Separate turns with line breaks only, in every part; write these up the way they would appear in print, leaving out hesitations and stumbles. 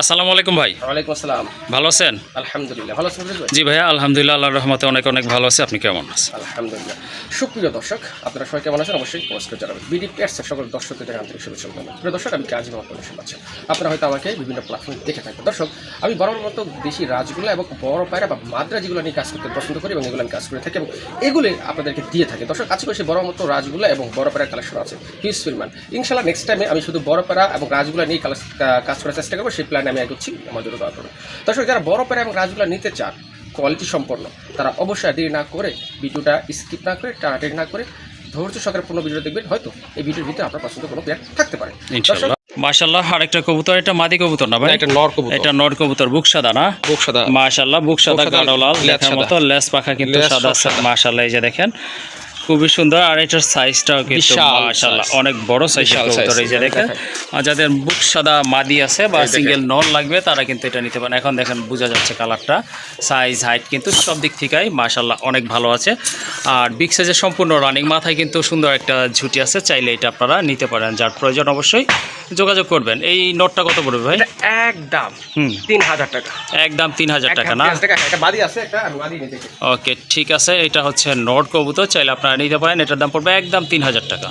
আসসালামু আলাইকুম ভাই।
ওয়ালাইকুম আসসালাম।
ভালো আছেন?
আলহামদুলিল্লাহ ভালো আছেন ভাই?
জি ভাইয়া, আলহামদুলিল্লাহ, আল্লাহর রহমতে অনেক অনেক ভালো আছে। আপনি কেমন আছেন?
আলহামদুলিল্লাহ। সুপ্রিয় দর্শক, আপনারা সবাই কেমন আছেন? অবশ্যই নমস্কার জানাবেন। বিডি পেটসের সকল দর্শকদের আন্তরিক শুভেচ্ছা জানাই। প্রিয় দর্শক, আমি কাজী মোহাম্মদ শুনতে পাচ্ছেন। আপনারা হয়তো আমাকে বিভিন্ন প্ল্যাটফর্মে দেখে থাকবেন। দর্শক, আমি বড় মতো দেশি রাজগুলো এবং বড় পায়রা বা মাদ্রা যেগুলো নিয়ে কাজ করতে পছন্দ করি এবং এগুলো আমি কাজ করে থাকি এবং এগুলি আপনাদেরকে দিয়ে থাকি। দর্শক, আজকে সেই বড় মতো রাজগুলো এবং বড় পায়রা কালেকশন আছে হিউজ পরিমাণ। ইনশাআল্লাহ নেক্সট টাইমে আমি শুধু বড় পায়রা এবং রাজগুলো নিয়ে কাজ করার চেষ্টা করবো। সেই প্ল্যানে আমি এগোচ্ছি, আমার জন্য দোয়া করুন। দর্শক, যারা বড় পায়রা এবং রাজগুলো নিতে চান কোয়ালিটি সম্পন্ন, তারা অবশ্যই দেরি না করে ভিডিওটা স্কিপ না করে টানাটানি না করে ধৈর্য সহকারে পূর্ণ ভিডিও দেখবেন। হয়তো এই ভিডিওর ভিতরে আপনার পছন্দ কোনো পেয়ার থাকতে পারে।
ইনশাআল্লাহ। মাশাআল্লাহ, আরেকটা কবুতর, এটা মাদি কবুতর না ভাই?
এটা নর কবুতর।
এটা নর কবুতর, বুক সাদা না?
বুক সাদা।
মাশাআল্লাহ, বুক সাদা গাঢ় লাল দেখার মতো, লেজ পাখা কিন্তু সাদা। মাশাআল্লাহ, এই যে দেখেন খুবই সুন্দর। আর এটার সাইজটাও কিন্তু মাশাআল্লাহ অনেক বড় সাইজের কবুতর। এই যে দেখেন, যাদের বুক সাদা মাদি আছে বা সিঙ্গেল নর লাগবে তারা কিন্তু এটা নিতে পারেন। এখন দেখেন বোঝা যাচ্ছে কালারটা, সাইজ হাইট কিন্তু সব দিক থেকেই মাশাআল্লাহ অনেক ভালো আছে। আর বিগ সাইজের সম্পূর্ণ রানিং, মাথায় কিন্তু সুন্দর একটা ঝুটি আছে। চাইলে এটা আপনারা নিতে পারেন, যার প্রয়োজন অবশ্যই যোগাযোগ করবেন। এই নটটা কত পড়বে ভাই?
একদম 3000 টাকা।
একদম 3000 টাকা না? ওকে, ঠিক আছে। এটা হচ্ছে নট কবুতর, চাইলে আপনারা নিতে পারেন। এটার দাম পড়বে একদম 3000 টাকা।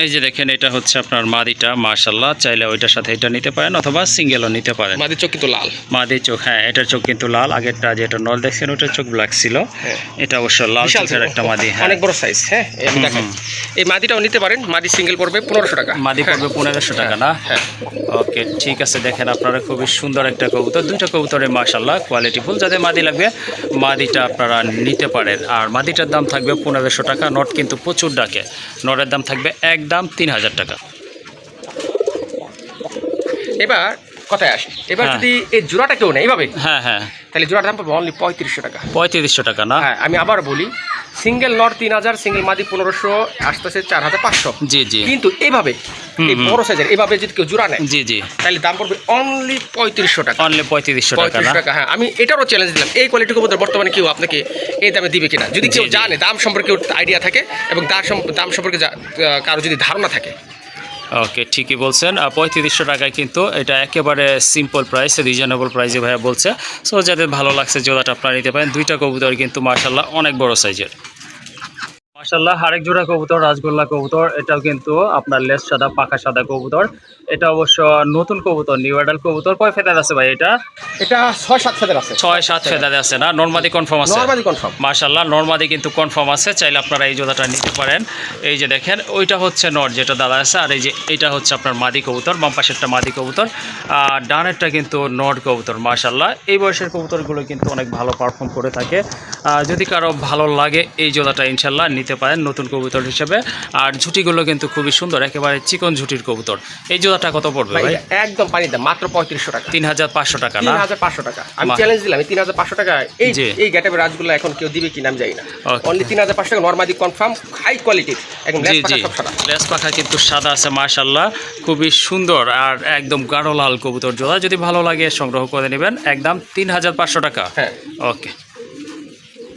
এই যে দেখেন, এটা হচ্ছে আপনার মাদিটা। মাশাআল্লাহ, চাইলে ওইটার সাথে এটা নিতে পারেন অথবা সিঙ্গেলও নিতে পারেন।
মাদির চোখ কিন্তু লাল।
মাদির চোখ, হ্যাঁ, এটার চোখ কিন্তু লাল। আগেরটা যেটা নল দেখছেন ওটার চোখ ব্ল্যাক ছিল, এটা অবশ্য লাল চোখের একটা মাদি। হ্যাঁ,
অনেক বড় সাইজ। হ্যাঁ, দেখেন এই মাদিটাও নিতে পারেন। মাদি সিঙ্গেল পড়বে 1500 টাকা।
মাদি পড়বে 1500 টাকা না?
হ্যাঁ।
ওকে, ঠিক আছে। দেখেন আপনারা খুবই সুন্দর একটা কবুতর, দুইটা কবুতরে মাশাআল্লাহ কোয়ালিটি ফুল। যাদের মাদি লাগবে মাদিটা আপনারা নিতে পারেন। আর মাদিটার দাম থাকবে 1500 টাকা। নট কিন্তু প্রচুর ডাকে, নটের দাম থাকবে একদম 3000 টাকা।
এবার কথায় আসে, এবার যদি এই জোড়াটা কেউ নেয় এইভাবে,
হ্যাঁ হ্যাঁ,
তাহলে জোড়ার দাম পড়বে অনলি 3500 টাকা।
3500 টাকা না?
হ্যাঁ, আমি আবার বলি, সিঙ্গেল নট 3000, সিঙ্গেল মাদি 1500, আসতেছে 4500।
জি জি।
কিন্তু এইভাবে এই বড় সাইজের এইভাবে যদি কেউ জোড়া নেয়,
জি জি,
তাহলে দাম পড়বে অনলি 3500 টাকা।
অনলি 3500 টাকা না?
হ্যাঁ, আমি এটারও চ্যালেঞ্জ দিলাম, এই কোয়ালিটি কবুতর বর্তমানে কেউ আপনাকে এই দামে দিবে কিনা। যদি কেউ জানে, দাম সম্পর্কে আইডিয়া থাকে এবং দাম সম্পর্কে কারো যদি ধারণা থাকে।
ওকে, ঠিকই বলছেন। 3500 টাকায় কিন্তু এটা একেবারে সিম্পল প্রাইস, রিজনেবল প্রাইসে ভাইয়া বলছে। সো যাদের ভালো লাগছে জোড়াটা আপনারা নিতে পারেন। দুইটা কবুতর কিন্তু মাশাআল্লাহ অনেক বড় সাইজের। মাশাআল্লাহ, আরেক জোড়া কবুতর, রাজগোল্লা কবুতর। এটাও কিন্তু আপনার লেজ সাদা, পাখা সাদা কবুতর। এটা অবশ্য নতুন কবুতর, নিউ অ্যাডাল্ট কবুতর। কয় ফেদার আছে ভাই এটা?
এটা 6-7 ফেদার আছে।
6-7 ফেদার আছে না? নরমাদি কনফার্ম আছে?
নরমাদি কনফার্ম।
মাশাআল্লাহ, নরমাদি কিন্তু কনফার্ম আছে। চাইলে আপনারা এই জোড়াটা নিতে পারেন। এই যে দেখেন, ওইটা হচ্ছে নর যেটা দাদা আছে, আর এই যে এটা হচ্ছে আপনার মাদি কবুতর। বাম পাশেরটা মাদি কবুতর, আর ডানেরটা কিন্তু নর কবুতর। মাশাআল্লাহ, এই বয়সের কবুতরগুলো কিন্তু অনেক ভালো পারফর্ম করে থাকে। যদি কারো ভালো লাগে এই জোড়াটা ইনশাআল্লাহ নিতে পারেন নতুন কবুতর হিসেবে। আর ঝুটিগুলো কিন্তু খুবই সুন্দর, একেবারে চিকন ঝুটির কবুতর। এই জোড়াটা কত পড়বে ভাই?
একদম পানির দাম, মাত্র 3500 টাকা।
3500 টাকা না?
3500 টাকা। আমি চ্যালেঞ্জ দিলাম, এই 3500 টাকা এই গেটআপের রাজগুলো এখন কেউ দিবে কিনা আমি জানি না। অনলি 3500 টাকা, নরমাদি কনফার্ম, হাই কোয়ালিটির, একদম লেজ পাখা সব সাদা।
লেজ পাখা কিন্তু সাদা আছে মাশাআল্লাহ, খুবই সুন্দর। আর একদম গাঢ় লাল কবুতর জোড়া। যদি ভালো লাগে সংগ্রহ করে নেবেন, একদম 3500 টাকা।
হ্যাঁ,
ওকে।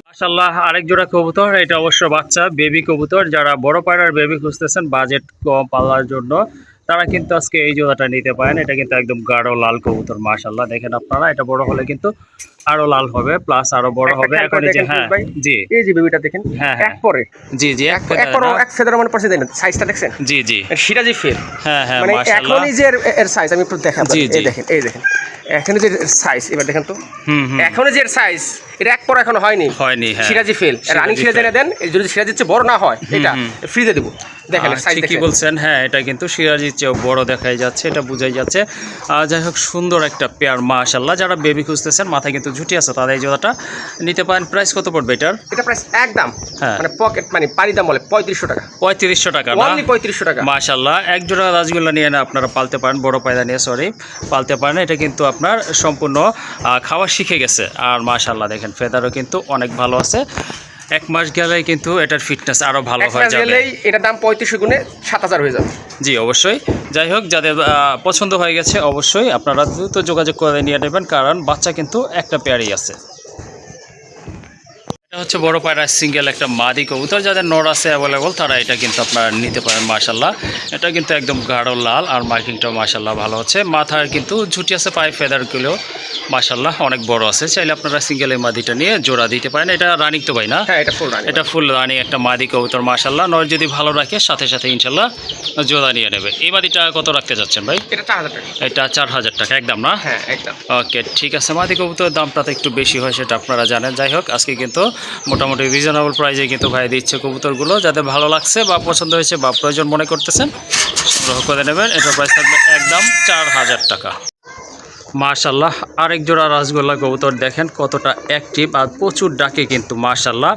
মাশাআল্লাহ, আরেক জোড়া কবুতর। এটা অবশ্য বাচ্চা বেবি কবুতর। যারা বড় পায়রার বেবি খুঁজতেছেন বাজেট কম পালার জন্য, তারা কিন্তু আজকে এই জোড়াটা নিতে পারেন। এটা কিন্তু একদম গাঢ় লাল কবুতর। মাশাআল্লাহ, দেখেন আপনারা, এটা বড় হলে কিন্তু আরো লাল হবে, প্লাস আরো বড় হবে। এখন এই যে, হ্যাঁ জি, এই যে বেবিটা দেখেন,
হ্যাঁ এক পরে,
জি জি, এক
ফেদার মনে পড়ছে, দেন সাইজটা দেখছেন?
জি জি,
সিরাজি ফেল।
হ্যাঁ হ্যাঁ,
মানে
মাশাআল্লাহ,
এখনই যে এর সাইজ আমি একটু দেখাবো। এই দেখেন, এই দেখেন এখনই যে সাইজ, এবার দেখেন তো, এখনই যে সাইজ, এটা এক পর এখনো হয়নি। হ্যাঁ, সিরাজি ফেল। রানিং সিরাজি এনে দেন, যদি সিরাজির চেয়ে বড় না হয় এটা ফ্রিতে দেবো। দেখেন সাইজ
কি বলছেন? হ্যাঁ, এটা কিন্তু সিরাজির চেয়ে বড় দেখাই যাচ্ছে, এটা বোঝাই যাচ্ছে। যাই হোক, সুন্দর একটা পেয়ার মাশাআল্লাহ। যারা বেবি খুঁজতেছেন, মাথায় কিন্তু ঝুটি আছে, তাদের এই জোড়াটা নিতে পারেন। প্রাইস কত পড়বে এটার? এটা
প্রাইস একদম মানে পকেট মানে পানি দাম বলে 3500 টাকা।
3500 টাকা না?
অনলি 3500 টাকা।
মাশাআল্লাহ, এক জোড়া রাজগোল্লা নিয়ে আপনারা পালতে পারেন, বড় পায়রা নিয়ে পালতে পারেন। এটা কিন্তু আপনার সম্পূর্ণ খাওয়া শিখে গেছে। আর মাশাআল্লাহ দেখেন, ফেদারও কিন্তু অনেক ভালো আছে। এক মাস গেলেই কিন্তু এটার ফিটনেস আরো ভালো হয়ে যাবে।
এটার দাম 3500 গুণে 7000 হয়ে যাবে।
জি অবশ্যই। যাই হোক, যাদের পছন্দ হয়ে গেছে অবশ্যই আপনারা দ্রুত যোগাযোগ করে নিয়ে নেবেন, কারণ বাচ্চা কিন্তু একটা পেয়ারই আছে। এটা হচ্ছে বড় পায়রা সিঙ্গেল একটা মাদি কবুতর, যাদের নর আছে অ্যাভেলেবল তারা এটা কিন্তু আপনারা নিতে পারেন। মাশাল্লাহ এটা কিন্তু একদম গাঢ় লাল আর মার্কিংটাও মাশাল্লাহ ভালো হচ্ছে। মাথার কিন্তু ঝুটি আছে, পায়ে ফেদারগুলো মাশাল্লাহ অনেক বড় আছে। চাইলে আপনারা সিঙ্গেল এই মাদিটা নিয়ে জোড়া দিতে পারেন। এটা রানিং তো ভাই না?
হ্যাঁ এটা ফুল রানিং,
এটা ফুল রানিং একটা মাদি কবুতর মাশাল্লাহ। নর যদি ভালো রাখে সাথে সাথে ইনশাল্লাহ জোড়া নিয়ে নেবে। এই মাদিটা কত রাখতে যাচ্ছেন ভাই?
এটা 4000 টাকা।
এটা 4000 টাকা একদম না?
হ্যাঁ একদম।
ওকে ঠিক আছে। মাদি কবুতরের দামটা তো একটু বেশি হয় সেটা আপনারা জানেন। যাই হোক আজকে কিন্তু মোটামুটি রিজনেবল প্রাইসে কিন্তু ভাই দিচ্ছে কবুতরগুলো। যাদের ভালো লাগছে বা পছন্দ হয়েছে বা প্রয়োজন মনে করতেছেন সংগ্রহ করে নেবেন। এটার প্রাইস থাকবে একদম 4000 টাকা। মাশাল্লাহ আরেক জোড়া রাসগোল্লা কবুতর দেখেন কতটা অ্যাক্টিভ আর প্রচুর ডাকে কিন্তু মাশাল্লাহ।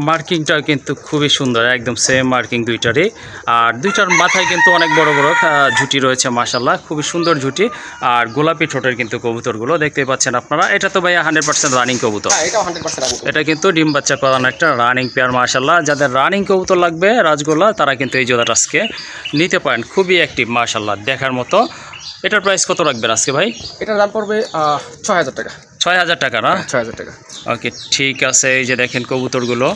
মার্কিংটাও কিন্তু খুবই সুন্দর, একদম সেম মার্কিং দুইটারই। আর দুইটার মাথায় কিন্তু অনেক বড় বড় ঝুটি রয়েছে মাশাল্লাহ, খুবই সুন্দর ঝুটি। আর গোলাপি ঠোঁটের কিন্তু কবুতরগুলো দেখতেই পাচ্ছেন আপনারা। এটা তো ভাইয়া 100% রানিং কবুতর। এটা কিন্তু ডিম বাচ্চা করানো একটা রানিং পেয়ার মাশাল্লাহ। যাদের রানিং কবুতর লাগবে রাজগোল্লা তারা কিন্তু এই জোড়াটা আজকে নিতে পারেন। খুবই অ্যাক্টিভ মাশাল্লাহ দেখার মতো। এটার প্রাইস কত রাখবেন আজকে ভাই?
এটার দাম পড়বে 6000 টাকা।
6000 টাকা না?
6000 টাকা।
ওকে ঠিক আছে। এই যে দেখেন কবুতরগুলো,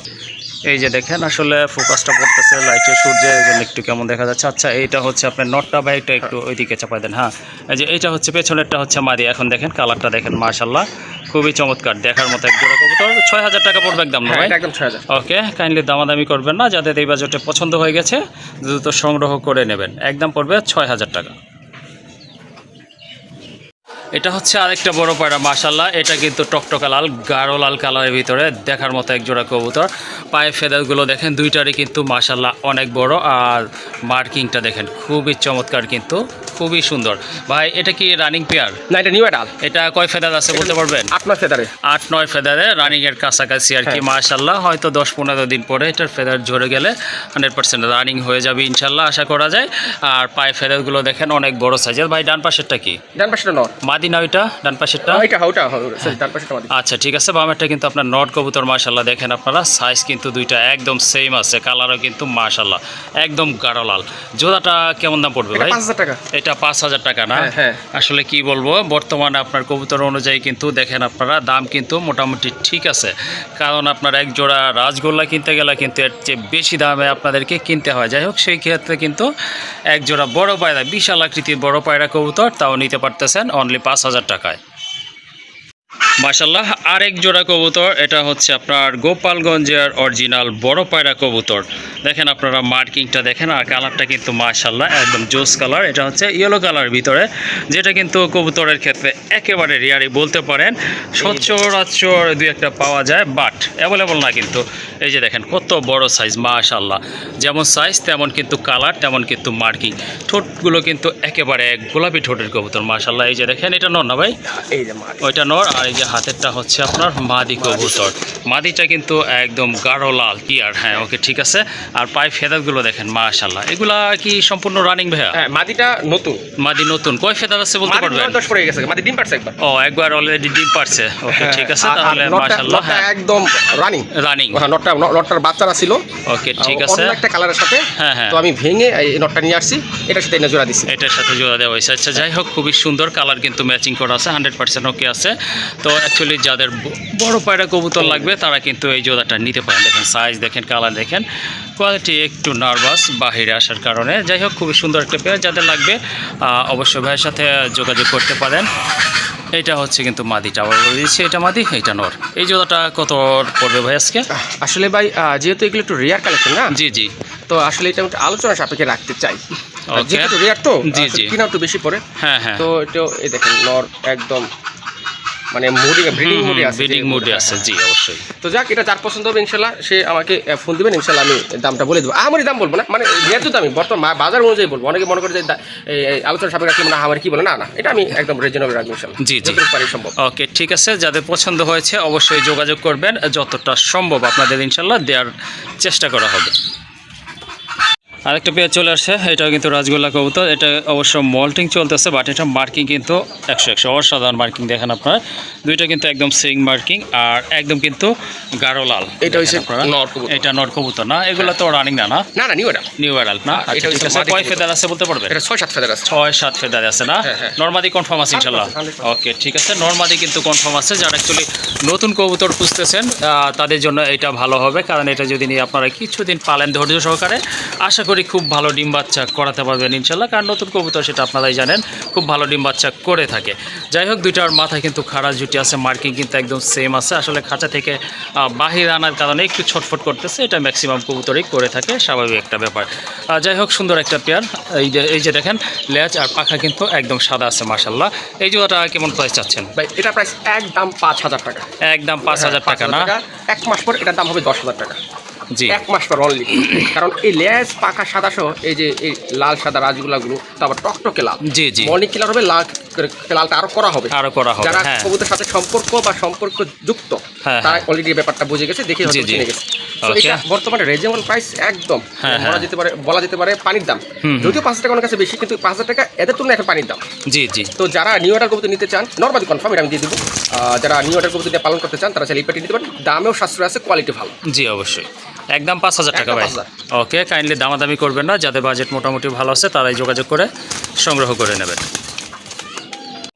এই যে দেখেন আসলে ফোকাসটা পড়তেছে লাইটের সূর্যের এই জন্য একটু কেমন দেখা যাচ্ছে। আচ্ছা এইটা হচ্ছে আপনার নটটা ভাই, এটা একটু ওইদিকে চাপাই দেন। হ্যাঁ এই যে এইটা হচ্ছে পেছনেরটা হচ্ছে মাদি। এখন দেখেন কালারটা দেখেন মাশাল্লাহ খুবই চমৎকার দেখার মতো এক জোড়া কবুতর। 6000 টাকা পড়বে একদম না ভাই?
একদম 6000।
ওকে কাইন্ডলি দামাদামি করবেন না, যাদের এই বাজেটে পছন্দ হয়ে গেছে দ্রুত সংগ্রহ করে নেবেন। একদম পড়বে 6000 টাকা। এটা হচ্ছে আরেকটা বড় পায়রা মাশাল্লাহ। এটা কিন্তু টকটকা লাল, গাঢ় লাল কালারের ভিতরে দেখার মতো এক জোড়া কবুতর। পায়ে ফেদারগুলো দেখেন দুইটারই কিন্তু মাশাল্লাহ অনেক বড়। আর মার্কিংটা দেখেন খুবই চমৎকার কিন্তু খুবই সুন্দর। ভাই এটা কি রানিং পেয়ার?
না এটা নিউ অ্যাডাল।
এটা কয় ফেদার আছে বলতে পারবেন?
8-9 ফেদারে।
8-9 ফেদারে রানিংয়ের কাছাকাছি আর কি মাশাল্লাহ। হয়তো 10-15 দিন পরে এটার ফেদার ঝরে গেলে 100% রানিং হয়ে যাবে ইনশাল্লাহ আশা করা যায়। আর পায়ে ফেদারগুলো দেখেন অনেক বড় সাইজের। ভাই ডান পাশেরটা কি?
ডান পাশেরটা নর।
মাদি না ওইটা? ডান পাশেরটা?
ডান পাশেরটা মাদি।
আচ্ছা ঠিক আছে। বামেরটা কিন্তু আপনার নট কবুতর মাশাল্লাহ দেখেন আপনারা সাইজ কিন্তু দুইটা একদম সেম আছে, কালারও কিন্তু মাশাল্লাহ একদম গাঢ় লাল। জোড়াটা কেমন দাম পড়বে ভাই?
5000 টাকা।
এটা 5000 টাকা না?
হ্যাঁ।
আসলে কি বলবো, বর্তমানে আপনার কবুতর অনুযায়ী কিন্তু দেখেন আপনারা দাম কিন্তু মোটামুটি ঠিক আছে। কারণ আপনার এক জোড়া রাজগোল্লা কিনতে গেলে কিন্তু এর চেয়ে বেশি দামে আপনাদেরকে কিনতে হয়। যাই হোক সেই ক্ষেত্রে কিন্তু এক জোড়া বড় পায়রা, বিশাল আকৃতির বড় পায়রা কবুতর তাও নিতে পারতেছেন অনলি 5000 টাকায় মাশাল্লাহ। আরেক জোড়া কবুতর, এটা হচ্ছে আপনার গোপালগঞ্জের অরিজিনাল বড় পায়রা কবুতর। দেখেন আপনারা মার্কিংটা দেখেন আর কালারটা কিন্তু মাশাল্লাহ একদম জোস কালার। এটা হচ্ছে ইয়েলো কালার ভিতরে, যেটা কিন্তু কবুতরের ক্ষেত্রে একেবারে রেয়ারই বলতে পারেন। সচরাচর দুই একটা পাওয়া যায় বাট অ্যাভেলেবল না কিন্তু। এই যে দেখেন কত বড় সাইজ মাশাল্লাহ, যেমন সাইজ তেমন কিন্তু কালার তেমন কিন্তু মার্কিং। ঠোঁটগুলো কিন্তু একেবারে গোলাপি ঠোঁটের কবুতর মাশাল্লাহ। এই যে দেখেন এটা নর না ভাই?
এই যে মাদি।
ওইটা নর। আর এই যে হাতেরটা হচ্ছে আপনার মাদি কবুতর। মাদিটা কিন্তু একদম গাঢ় লাল টিয়ার। হ্যাঁ ওকে ঠিক আছে। আর পায়ে ফেদারগুলো দেখেন মাশাল্লাহ। এগুলা কি সম্পূর্ণ রানিং ভাইয়া?
হ্যাঁ মাদিটা নতুন।
মাদি নতুন। কয় ফেদার আছে বলতে পারবেন?
10 পড়ে গেছে। মাদি ডিম পারছে একবার।
ও একবার অলরেডি ডিম পারছে। ওকে ঠিক আছে তাহলে মাশাল্লাহ। হ্যাঁ
একদম রানিং।
রানিং।
হ্যাঁ নটটার বাচ্চারা ছিল।
ওকে ঠিক আছে।
অন্য একটা কালারের সাথে।
হ্যাঁ হ্যাঁ।
তো আমি ভেঙে এই নটটা নিয়ে আসছি, এটার সাথে এনে জোড়া দিছি।
এটার সাথে জোড়া দেওয়া হয়েছে। আচ্ছা যাই হোক খুবই সুন্দর কালার কিন্তু ম্যাচিং করা আছে, 100% ওকে আছে। তো অ্যাকচুয়ালি যাদের বড় পায়রা কবুতর লাগবে তারা কিন্তু এই জোড়াটা নিতে পারেন। দেখেন সাইজ দেখেন কালার দেখেন, কোয়ালিটি একটু নার্ভাস বাহিরে আসার কারণে। যাই হোক খুবই সুন্দর একটা পেয়ার, যাদের লাগবে অবশ্যই ভাইয়ের সাথে যোগাযোগ করতে পারেন। এটা হচ্ছে কিন্তু মাদিটা আবার বলে দিচ্ছি, এটা মাদি এটা নর। এই জোড়াটা কত পড়বে ভাই আজকে?
আসলে ভাই যেহেতু এগুলো একটু রেয়ার কালেকশন না,
জি জি,
তো আসলে এটা একটু আলোচনা সাপেক্ষে রাখতে চাই।
ওকে
যেহেতু রেয়ার তো
জি জি,
কিনা একটু বেশি পড়ে।
হ্যাঁ হ্যাঁ।
তো এটা এই দেখেন নর একদম মানে ব্রিডিং মোডে আছে।
ব্রিডিং মোডে আছে জি অবশ্যই।
তো যাক এটা যার পছন্দ হবে ইনশাল্লাহ সে আমাকে ফোন দিবেন, ইনশাল্লাহ আমি দামটা বলে দেবো। আমারই দাম বলবো না, মানে যেহেতু দামি বর্তমান বাজার অনুযায়ী বলবো। অনেকে মনে করে যে আলোচনা সাপেক্ষে রাখলে মানে আমার কি বলে, না না এটা আমি একদম রিজনেবল রাখবো ইনশাল্লাহ।
জি জি
পারি সম্ভব।
ওকে ঠিক আছে, যাদের পছন্দ হয়েছে অবশ্যই যোগাযোগ করবেন, যতটা সম্ভব আপনাদের ইনশাল্লাহ দেওয়ার চেষ্টা করা হবে। আরেকটা পেয়ার চলে আসছে, এটাও কিন্তু রাজগোল্লা কবুতর। এটা অবশ্য মল্টিং চলতেছে, বাট এটা মার্কিং কিন্তু 100 অসাধারণ মার্কিং দেখেন আপনারা। দুইটা কিন্তু একদম সিং মার্কিং আর একদম কিন্তু গাঢ় লাল।
এটা হচ্ছে নর কবুতর।
এটা নর কবুতর না, এগুলো তো রানিং না? না
না, নিউ অ্যাডাল্ট।
নিউ অ্যাডাল্ট না? আচ্ছা ঠিক আছে। কয় ফেদার আছে বলতে পারবেন?
এটা 6-7 ফেদার আছে।
6-7 ফেদার আছে না?
হ্যাঁ।
নরমাদি কনফার্ম আছে ইনশাআল্লাহ? ওকে ঠিক আছে, নরমাদি কিন্তু কনফার্ম আছে। যারা অ্যাকচুয়ালি নতুন কবুতর খুঁজতেছেন তাদের জন্য এটা ভালো হবে, কারণ এটা যদি নিয়ে আপনারা কিছুদিন পালেন ধৈর্য সহকারে, আশা করি খুব ভালো ডিম বাচ্চা করাতে পারবেন ইনশাল্লাহ। কারণ নতুন কবুতর সেটা আপনারাই জানেন খুব ভালো ডিম বাচ্চা করে থাকে। যাই হোক, দুইটার মাথায় কিন্তু খাড়া জুটি আছে, মার্কিং কিন্তু একদম সেম আছে। আসলে খাঁচা থেকে বাহির আনার কারণে একটু ছটফট করতেছে, এটা ম্যাক্সিমাম কবুতরই করে থাকে, স্বাভাবিক একটা ব্যাপার। যাই হোক, সুন্দর একটা পেয়ার। এই যে দেখেন লেজ আর পাখা কিন্তু একদম সাদা আছে মাশাল্লাহ। এই জোড়াটা কেমন প্রাইস চাচ্ছেন
ভাই? এটা প্রাইস একদম 5,000 টাকা।
একদম 5,000 টাকা না?
1 মাস পর এটার দাম হবে 10,000 টাকা।
জি,
1 মাস পর অনলি। কারণ এই লেজ পাকা সাদা সহ এই যে এই লাল সাদা রাজগুলাগুলো, তারপর টকটকে লাল।
জি জি,
মর্নিং কিলার হবে, লালটা আরো করা হবে। যারা
হ্যাঁ।
কবুতরের সাথে সম্পর্ক যুক্ত,
হ্যাঁ,
তারা অলরেডি ব্যাপারটা বুঝে গেছে, দেখে হয়তো চিনে গেছে। তো এটা বর্তমানে রিজনেবল প্রাইস একদম। বলা যেতে পারে পানির দাম। যদিও 5 টাকা অনেক কাছে বেশি, কিন্তু 5,000 টাকা এদের তুলনায় এখন পানির দাম।
জি জি।
তো যারা নিউ অর্ডার কবুতর নিতে চান, নরমালি কনফার্ম এটা আমি দিয়ে দেবো। যারা নিউ অর্ডার কবুতর দিয়ে পালন করতে চান, তারা চাইলে এই পেটি নিতে পারেন। দামেও সাশ্রয় আছে, কোয়ালিটি ভালো।
জি অবশ্যই, একদম 5,000 টাকা ভাই। ওকে, কাইন্ডলি দামাদামি করবেন না, যাদের বাজেট মোটামুটি ভালো আছে তারাই যোগাযোগ করে সংগ্রহ করে নেবেন।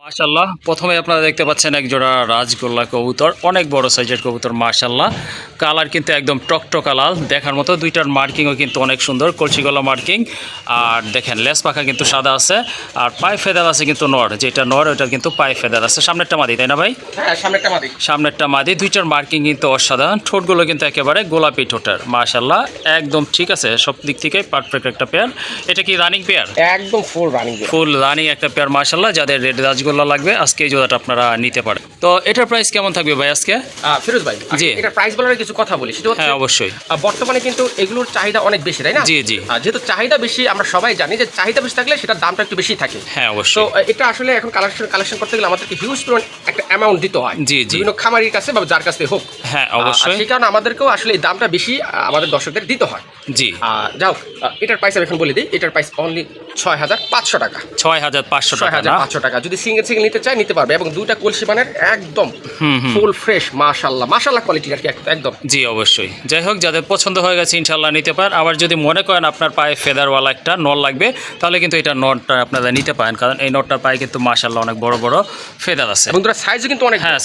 মাশাল্লাহ, প্রথমে আপনারা দেখতে পাচ্ছেন এক জোড়া রাজগোল্লা কবুতর, অনেক বড় সাইজের কবুতর মাশাল্লাহ। কালার কিন্তু একদম টকটকা লাল দেখার মতো। দুইটার মার্কিংও কিন্তু অনেক সুন্দর, কলসি গলা মার্কিং। আর দেখেন লেস পাখা কিন্তু সাদা আছে, আর পায়ে ফেদার আছে কিন্তু নর, যেটা নর ওইটার কিন্তু পায়ে ফেদার আছে। সামনেরটা মাদি, তাই না ভাই?
হ্যাঁ, সামনেরটা মাদি।
দুইটার মার্কিং কিন্তু অসাধারণ। ঠোঁটগুলো কিন্তু একেবারে গোলাপি ঠোঁটের মাশাল্লাহ, একদম ঠিক আছে সব দিক থেকে পারফেক্ট একটা পেয়ার। এটা কি রানিং পেয়ার?
একদম ফুল রানিং
একটা পেয়ার মাশাল্লাহ। যাদের রেড রাজগোল্লা লাগবে আজকে এই জোড়াটা আপনারা নিতে পারেন। তো এটার প্রাইস কেমন থাকবে ভাই আজকে?
ফিরোজ ভাই,
জি,
এটার প্রাইস বলার কিছু কথা বলি। সেটা হচ্ছে,
হ্যাঁ অবশ্যই,
বর্তমানে কিন্তু এগুলোর চাহিদা অনেক বেশি, তাই না?
জি জি।
যেহেতু চাহিদা বেশি, আমরা সবাই জানি যে চাহিদা বেশি থাকলে সেটার দামটা একটু বেশি থাকে।
হ্যাঁ অবশ্যই।
তো এটা আসলে এখন কালেকশন করতে গেলে আমাদেরকে হিউজ পরিমাণ একটা অ্যামাউন্ট দিতে হয়,
জি জি,
বিভিন্ন খামারির কাছে বা যার কাছে হোক।
হ্যাঁ অবশ্যই,
সেই কারণে আমাদেরকেও আসলে এই দামটা বেশি আমাদের দর্শকদের দিতে হয়।
জি।
যাও, এটার প্রাইস আমি এখন বলে দিই। এটার প্রাইস অনলি 6,500 টাকা।
6,500 টাকা।
6,500 টাকা। যদি সিঙ্গেল নিতে চাই নিতে পারবে, এবং দুইটা কলসি বানের একদম ফুল ফ্রেশ মাশাল্লাহ কোয়ালিটির আর কি একদম।
জি অবশ্যই। যাই হোক, যাদের পছন্দ হয়ে গেছে ইনশাল্লাহ নিতে পারেন। আবার যদি মনে করেন আপনার পায়ে ফেদারওয়ালা একটা নল লাগবে, তাহলে কিন্তু এটা নটটা আপনারা নিতে পারেন, কারণ এই নটটার পায়ে কিন্তু মাশাল্লাহ অনেক বড় বড় ফেদার আছে,
এবং দুটো সাইজও কিন্তু অনেক।
হ্যাঁ।